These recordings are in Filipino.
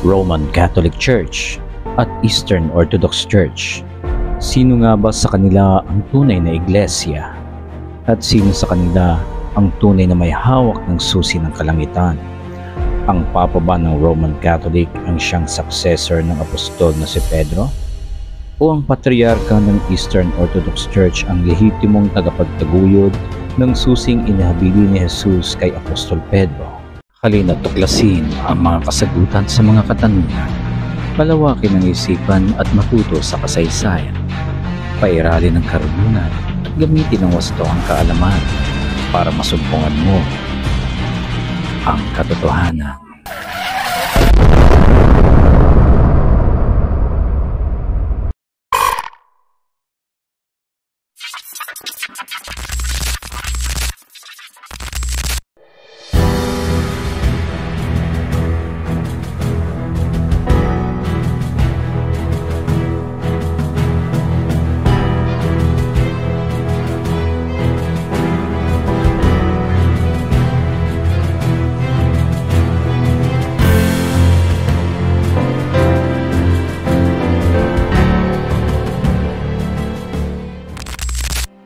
Roman Catholic Church at Eastern Orthodox Church. Sino nga ba sa kanila ang tunay na iglesia? At sino sa kanila ang tunay na may hawak ng susi ng kalangitan? Ang Papa ba ng Roman Catholic ang siyang successor ng apostol na si Pedro? O ang Patriarka ng Eastern Orthodox Church ang lehitimong tagapagtaguyod ng susing inahabili ni Jesus kay Apostol Pedro? Halina't tuklasin ang mga kasagutan sa mga katanungan, palawakin ang isipan at matuto sa kasaysayan, pairalin ang karunungan at gamitin ang wasto ang kaalaman para masumpungan mo ang katotohanan.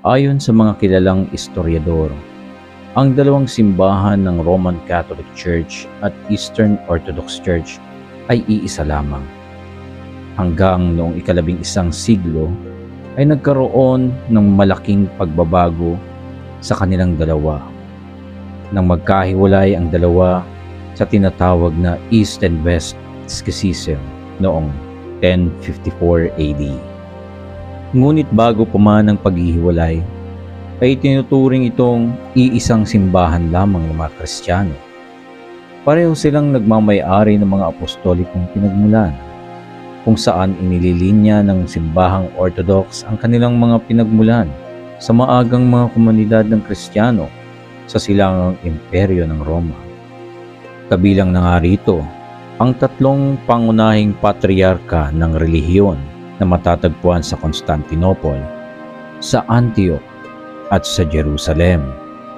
Ayon sa mga kilalang historiador, ang dalawang simbahan ng Roman Catholic Church at Eastern Orthodox Church ay iisa lamang. Hanggang noong ika-11 siglo ay nagkaroon ng malaking pagbabago sa kanilang dalawa, nang magkahiwalay ang dalawa sa tinatawag na East and West Schism noong 1054 AD. Ngunit bago pa man ang paghihiwalay, ay tinuturing itong iisang simbahan lamang ng mga Kristiyano. Pareho silang nagmamay-ari ng mga apostolikong pinagmulan, kung saan inililinya ng simbahang Orthodox ang kanilang mga pinagmulan sa maagang mga komunidad ng Kristiyano sa silangang imperyo ng Roma. Kabilang na nga rito ang tatlong pangunahing patriarka ng relihiyon na matatagpuan sa Constantinople, sa Antioch at sa Jerusalem.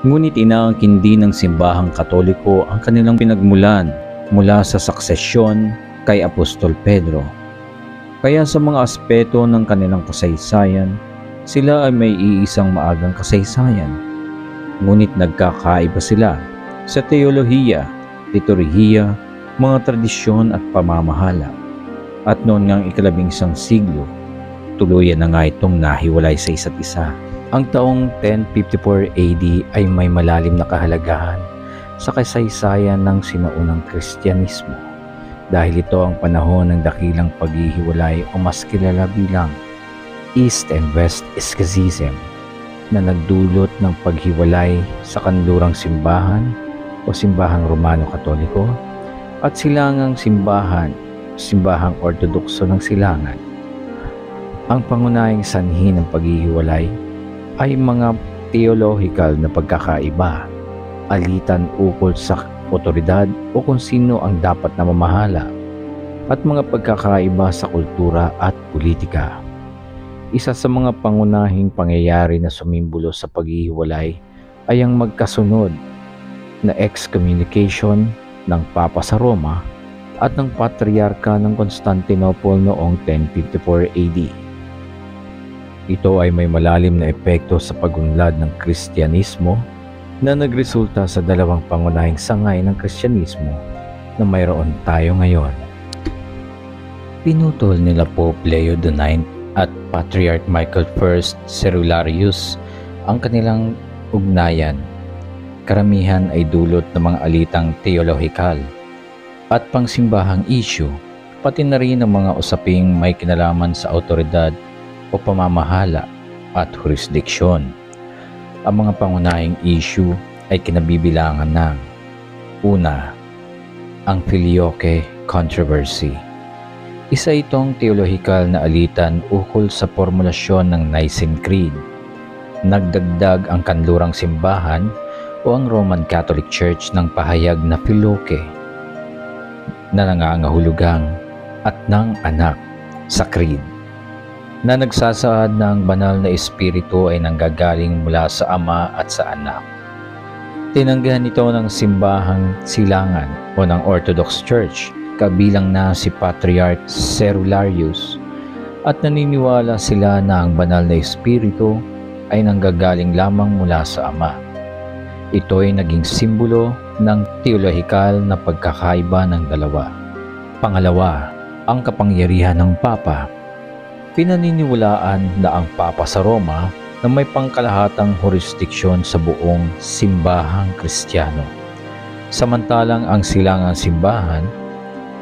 Ngunit inaangkin din ng simbahang Katoliko ang kanilang pinagmulan mula sa suksesyon kay Apostol Pedro. Kaya sa mga aspeto ng kanilang kasaysayan, sila ay may iisang maagang kasaysayan. Ngunit nagkakaiba sila sa teolohiya, liturhiya, mga tradisyon at pamamahala. At noon ngang ika-11 siglo, tuluyan na nga itong nahiwalay sa isa't isa. Ang taong 1054 AD ay may malalim na kahalagahan sa kasaysayan ng sinaunang Kristyanismo dahil ito ang panahon ng dakilang paghihiwalay o mas kilala bilang East and West Schism na nagdulot ng paghiwalay sa kanlurang simbahan o simbahang Romano-Katoliko at silangang simbahang Ortodokso ng silangan. Ang pangunahing sanhi ng paghihiwalay ay mga theological na pagkakaiba, alitan ukol sa otoridad o kung sino ang dapat na mamahala, at mga pagkakaiba sa kultura at politika. Isa sa mga pangunahing pangyayari na sumimbolo sa paghihiwalay ay ang magkasunod na excommunication ng Papa sa Roma at ng Patriarka ng Constantinople noong 1054 AD. Ito ay may malalim na epekto sa pagunlad ng Kristyanismo na nagresulta sa dalawang pangunahing sangay ng Kristyanismo na mayroon tayo ngayon. Pinutol nila Pope Leo IX at Patriarch Michael I Cerularius ang kanilang ugnayan. Karamihan ay dulot ng mga alitang teolohikal at pangsimbahang issue, pati na rin ang mga usaping may kinalaman sa autoridad o pamamahala at jurisdiksyon. Ang mga pangunahing issue ay kinabibilangan ng: una, ang Filioque Controversy. Isa itong teolohikal na alitan ukol sa formulasyon ng Nicene Creed. Nagdagdag ang kanlurang simbahan o ang Roman Catholic Church ng pahayag na Filioque na nangangahulugang at ng anak sa Creed, na nagsasaad na ang banal na espiritu ay nanggagaling mula sa Ama at sa Anak. Tinanggihan ito ng simbahang silangan o ng Orthodox Church kabilang na si Patriarch Cerularius, at naniniwala sila na ang banal na espiritu ay nanggagaling lamang mula sa Ama. Ito ay naging simbolo ng teolohikal na pagkakaiba ng dalawa. Pangalawa, ang kapangyarihan ng Papa. Pinaniniwalaan na ang Papa sa Roma na may pangkalahatang jurisdiksyon sa buong simbahang Kristiyano. Samantalang ang silangang simbahan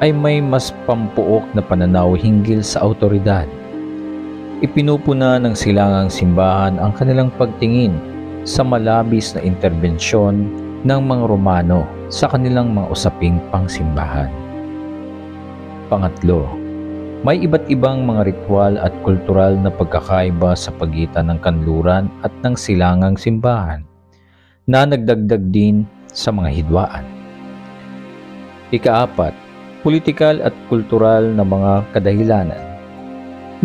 ay may mas pampuok na pananaw hinggil sa awtoridad. Ipinupuna ng silangang simbahan ang kanilang pagtingin sa malabis na interbensyon ng mga Romano sa kanilang mga usaping pangsimbahan. Pangatlo, may iba't ibang mga ritual at kultural na pagkakaiba sa pagitan ng kanluran at ng silangang simbahan na nagdagdag din sa mga hidwaan. Ikaapat, politikal at kultural na mga kadahilanan.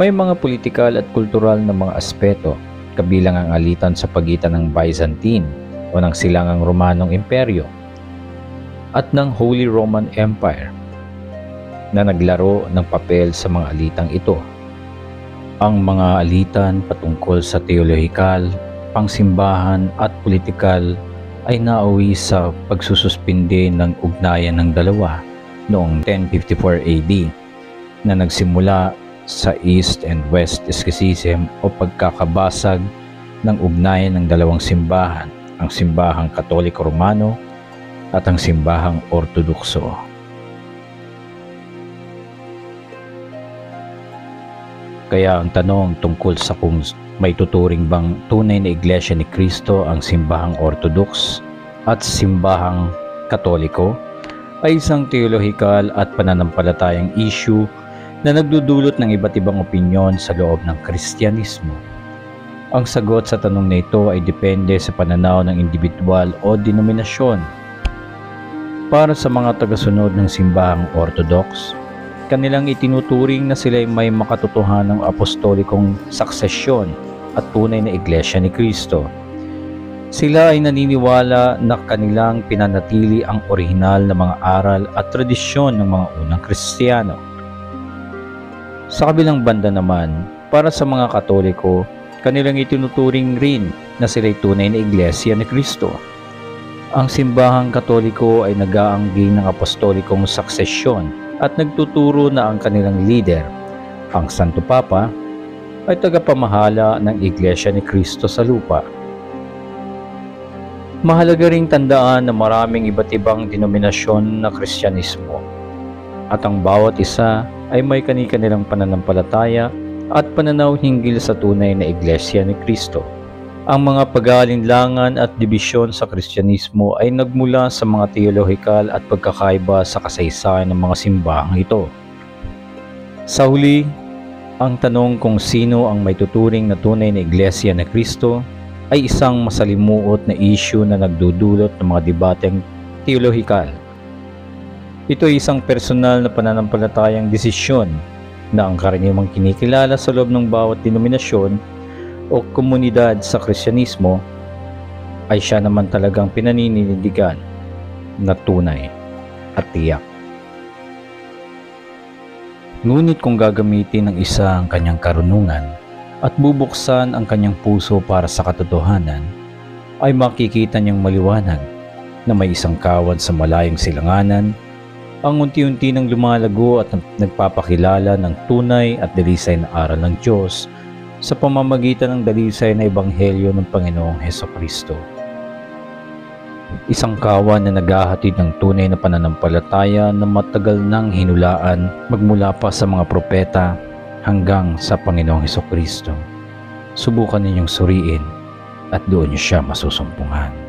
May mga politikal at kultural na mga aspeto, kabilang ang alitan sa pagitan ng Byzantine o ng silangang Romanong Imperyo at ng Holy Roman Empire na naglaro ng papel sa mga alitang ito. Ang mga alitan patungkol sa teolohikal, pangsimbahan at politikal ay nauwi sa pagsususpinde ng ugnayan ng dalawa noong 1054 AD na nagsimula sa East and West Schism o pagkakabasag ng ugnayan ng dalawang simbahan, ang simbahang Katoliko Romano at ang simbahang Ortodokso. Kaya ang tanong tungkol sa kung may tuturing bang tunay na Iglesia ni Cristo ang simbahang Orthodox at simbahang Katoliko ay isang teolohikal at pananampalatayang issue na nagdudulot ng iba't ibang opinyon sa loob ng Kristyanismo. Ang sagot sa tanong na ito ay depende sa pananaw ng individual o denominasyon. Para sa mga tagasunod ng simbahang Orthodox, kanilang itinuturing na sila ay may makatotohanang apostolikong suksesyon at tunay na Iglesia ni Cristo. Sila ay naniniwala na kanilang pinanatili ang orihinal na mga aral at tradisyon ng mga unang Kristiyano. Sa kabilang banda naman, para sa mga Katoliko, kanilang itinuturing rin na sila'y tunay na Iglesia ni Cristo. Ang simbahang Katoliko ay nag-aanggi ng apostolikong suksesyon at nagtuturo na ang kanilang leader, ang Santo Papa, ay tagapamahala ng Iglesia ni Cristo sa lupa. Mahalaga ring tandaan na maraming iba't ibang denominasyon na Kristyanismo at ang bawat isa ay may kani-kanilang pananampalataya at pananaw hinggil sa tunay na Iglesia ni Cristo. Ang mga pag-aalinlangan at dibisyon sa Kristyanismo ay nagmula sa mga teolohikal at pagkakaiba sa kasaysayan ng mga simbahang ito. Sa huli, ang tanong kung sino ang may tuturing na tunay na Iglesia ni Cristo ay isang masalimuot na issue na nagdudulot ng mga debateng teolohikal. Ito ay isang personal na pananampalatayang desisyon na ang karaniwang kinikilala sa loob ng bawat denominasyon o komunidad sa Kristyanismo ay siya naman talagang pinaninindigan na tunay at tiyak. Ngunit kung gagamitin ng isa ang kanyang karunungan at bubuksan ang kanyang puso para sa katotohanan, ay makikita niyang maliwanag na may isang kawad sa malayong silanganan ang unti-unti nang lumalago at nagpapakilala ng tunay at dalisay na aral ng Diyos sa pamamagitan ng dalisay na ebanghelyo ng Panginoong Hesukristo. Isang kawan na naghahatid ng tunay na pananampalataya na matagal nang hinulaan magmula pa sa mga propeta hanggang sa Panginoong Hesukristo. Subukan ninyong suriin at doon niyo siya masusumpungan.